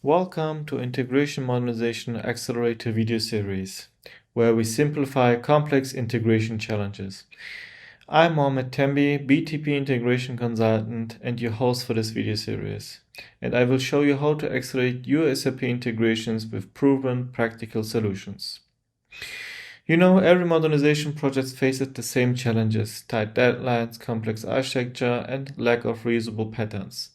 Welcome to Integration Modernization Accelerator video series, where we simplify complex integration challenges. I'm Mohamed Tembi, BTP Integration Consultant and your host for this video series, and I will show you how to accelerate your SAP integrations with proven practical solutions. You know, every modernization project faces the same challenges: tight deadlines, complex architecture, and lack of reusable patterns.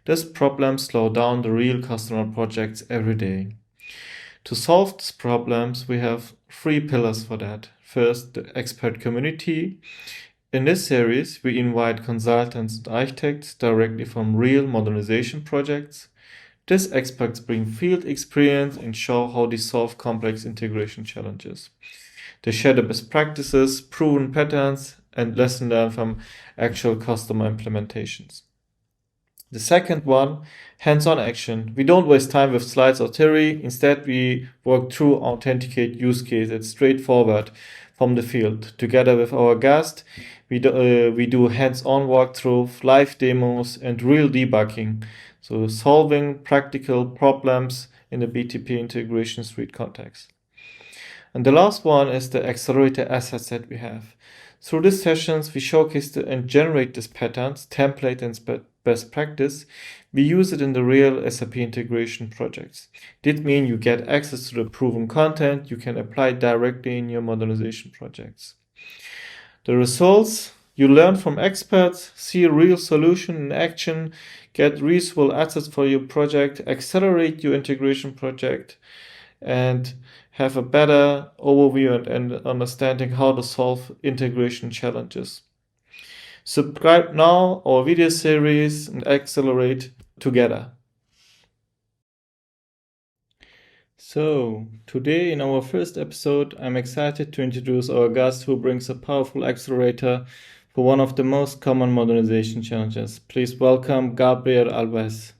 These problems slow down the real customer projects every day. To solve these problems, we have three pillars for that. First, the expert community. In this series, we invite consultants and architects directly from real modernization projects. These experts bring field experience and show how they solve complex integration challenges. They share the best practices, proven patterns, and lessons learned from actual customer implementations. The second one, hands-on action. We don't waste time with slides or theory. Instead, we work through authenticate use cases straightforward from the field. Together with our guest, we do hands-on walkthrough, live demos, and real debugging. So solving practical problems in the BTP Integration Suite context. And the last one is the accelerator assets that we have. Through these sessions, we showcase and generate these patterns, template, and best practice. We use it in the real SAP integration projects. This means you get access to the proven content you can apply directly in your modernization projects. The results: you learn from experts, see a real solution in action, get reusable assets for your project, accelerate your integration project, and have a better overview and understanding how to solve integration challenges. Subscribe now our video series and accelerate together. So, today in our first episode, I'm excited to introduce our guest who brings a powerful accelerator for one of the most common modernization challenges. Please welcome Gabriel Alves.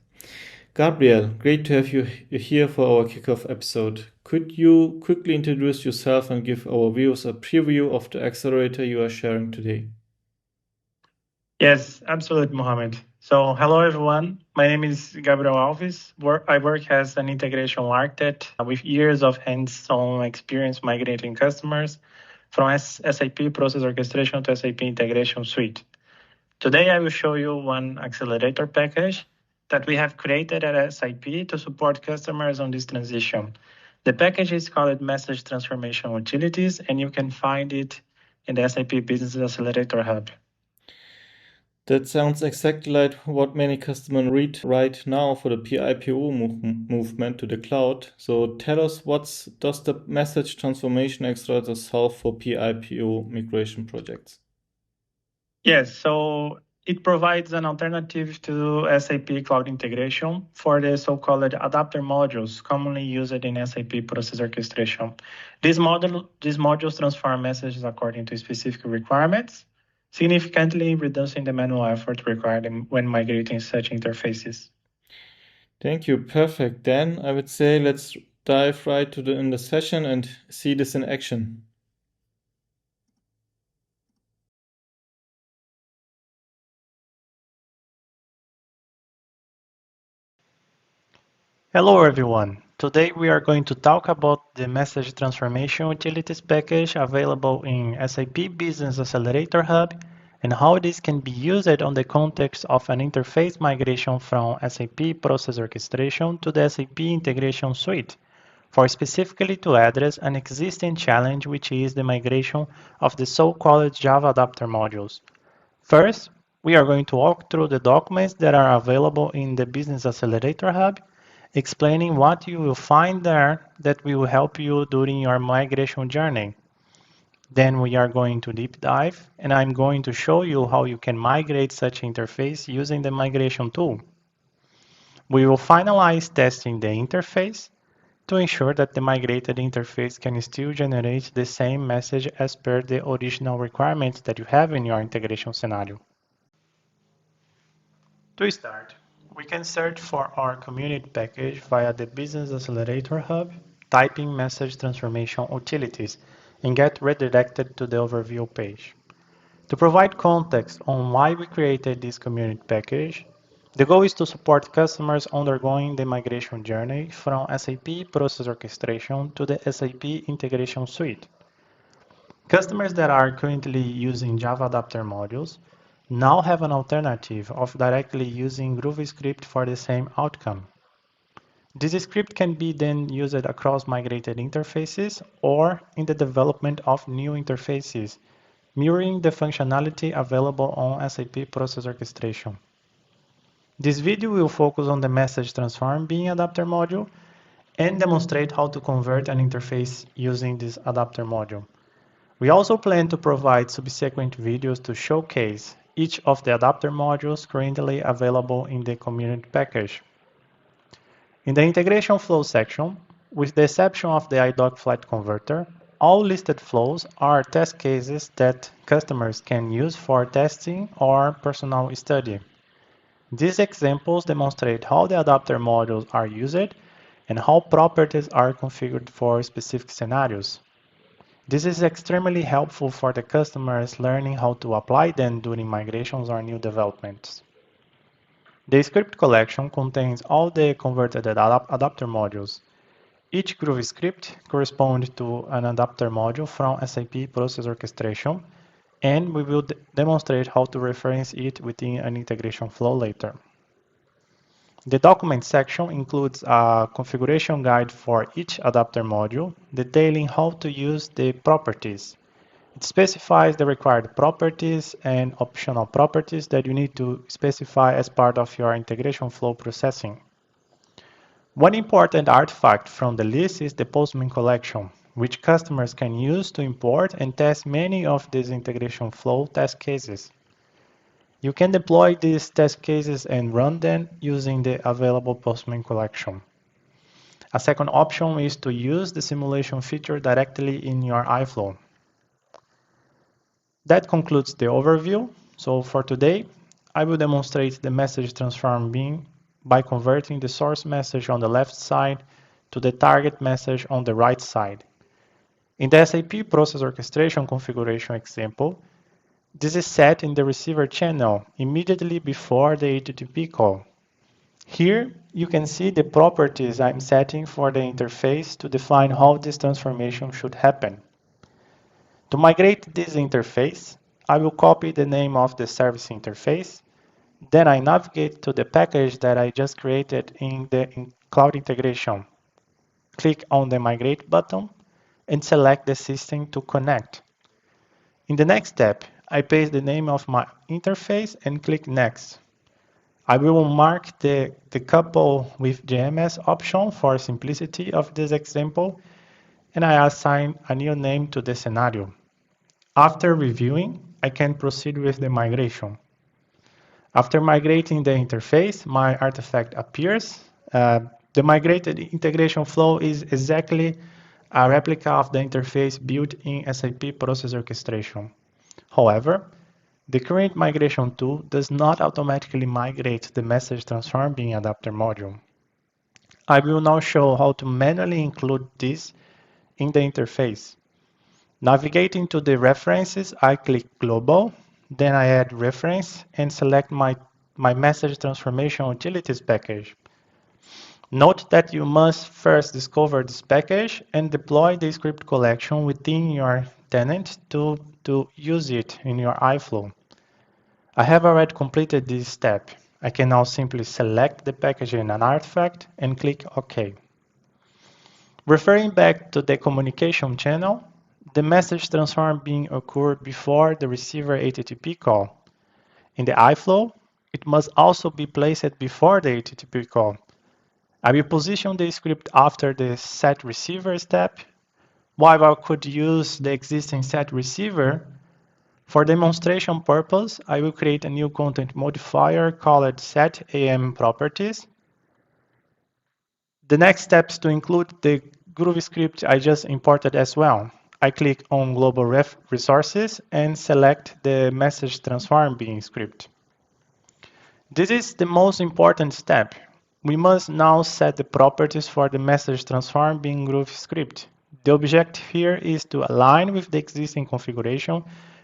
Gabriel, great to have you here for our kickoff episode. Could you quickly introduce yourself and give our viewers a preview of the accelerator you are sharing today? Yes, absolutely, Mohammed. So, hello everyone. My name is Gabriel Alves. I work as an integration architect with years of hands-on experience migrating customers from SAP Process Orchestration to SAP Integration Suite. Today, I will show you one accelerator package that we have created at SAP to support customers on this transition. The package is called Message Transformation Utilities, and you can find it in the SAP Business Accelerator Hub. That sounds exactly like what many customers read right now for the PIPO movement to the cloud. So tell us, what does the Message Transformation Accelerator solve for PIPO migration projects? Yes, so it provides an alternative to SAP Cloud Integration for the so-called adapter modules commonly used in SAP Process Orchestration. These modules transform messages according to specific requirements, significantly reducing the manual effort required when migrating such interfaces. Thank you. Perfect. Then I would say let's dive right in the session and see this in action. Hello everyone. Today we are going to talk about the Message Transformation Utilities package available in SAP Business Accelerator Hub and how this can be used on the context of an interface migration from SAP Process Orchestration to the SAP Integration Suite, for specifically to address an existing challenge, which is the migration of the so-called Java adapter modules. First, we are going to walk through the documents that are available in the Business Accelerator Hub, explaining what you will find there that will help you during your migration journey. Then we are going to deep dive, and I'm going to show you how you can migrate such interface using the migration tool. We will finalize testing the interface to ensure that the migrated interface can still generate the same message as per the original requirements that you have in your integration scenario. To start, We can search for our community package via the Business Accelerator Hub, typing message transformation utilities, and get redirected to the overview page. To provide context on why we created this community package, the goal is to support customers undergoing the migration journey from SAP Process Orchestration to the SAP Integration Suite. Customers that are currently using Java adapter modules now have an alternative of directly using GrooveScript for the same outcome. This script can be then used across migrated interfaces or in the development of new interfaces, mirroring the functionality available on SAP Process Orchestration. This video will focus on the MessageTransformBean adapter module and demonstrate how to convert an interface using this adapter module. We also plan to provide subsequent videos to showcase each of the adapter modules currently available in the community package. In the integration flow section, with the exception of the iDoc flat converter, all listed flows are test cases that customers can use for testing or personal study. These examples demonstrate how the adapter modules are used and how properties are configured for specific scenarios. This is extremely helpful for the customers learning how to apply them during migrations or new developments. The script collection contains all the converted adapter modules. Each Groove script corresponds to an adapter module from SAP Process Orchestration, and we will demonstrate how to reference it within an integration flow later. The document section includes a configuration guide for each adapter module, detailing how to use the properties. It specifies the required properties and optional properties that you need to specify as part of your integration flow processing. One important artifact from the list is the Postman collection, which customers can use to import and test many of these integration flow test cases. You can deploy these test cases and run them using the available Postman collection. A second option is to use the simulation feature directly in your iFlow. That concludes the overview. So for today, I will demonstrate the MessageTransformBean by converting the source message on the left side to the target message on the right side. In the SAP Process Orchestration configuration example, this is set in the receiver channel immediately before the HTTP call. Here, you can see the properties I'm setting for the interface to define how this transformation should happen. To migrate this interface, I will copy the name of the service interface. Then I navigate to the package that I just created in the cloud integration. Click on the Migrate button and select the system to connect. In the next step, I paste the name of my interface and click Next. I will mark the couple with GMS option for simplicity of this example, and I assign a new name to the scenario. After reviewing, I can proceed with the migration. After migrating the interface, my artifact appears. The migrated integration flow is exactly a replica of the interface built in SAP Process Orchestration. However, the current migration tool does not automatically migrate the MessageTransformBean adapter module. I will now show how to manually include this in the interface. Navigating to the references, I click Global, then I add reference and select my message transformation utilities package. Note that you must first discover this package and deploy the script collection within your tenant to use it in your iFlow. I have already completed this step. I can now simply select the package in an artifact and click OK. Referring back to the communication channel, the MessageTransformBean occurred before the receiver HTTP call. In the iFlow, it must also be placed before the HTTP call. I will position the script after the set receiver step. While I could use the existing set receiver, for demonstration purpose, I will create a new content modifier called set AM properties. The next step is to include the Groove script I just imported as well. I click on Global Resources and select the MessageTransformBean script. This is the most important step. We must now set the properties for the message transform being Groove script. The objective here is to align with the existing configuration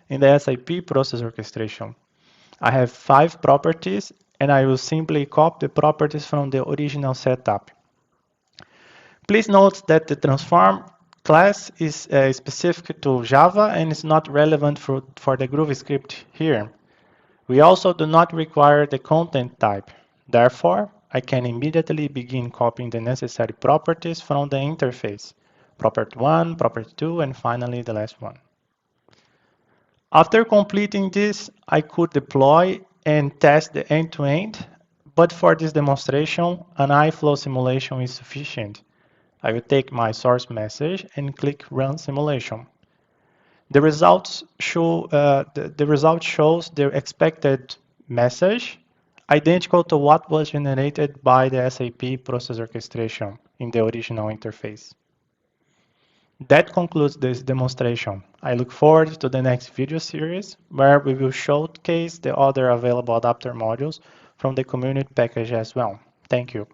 in the SAP process orchestration. I have 5 properties, and I will simply copy the properties from the original setup. Please note that the transform class is specific to Java and is not relevant for the Groove script here. We also do not require the content type. Therefore, I can immediately begin copying the necessary properties from the interface. Property 1, property 2, and finally the last one. After completing this, I could deploy and test the end-to-end, but for this demonstration, an iFlow simulation is sufficient. I will take my source message and click Run Simulation. The results show the result shows the expected message, identical to what was generated by the SAP process orchestration in the original interface. That concludes this demonstration. I look forward to the next video series where we will showcase the other available adapter modules from the community package as well. Thank you.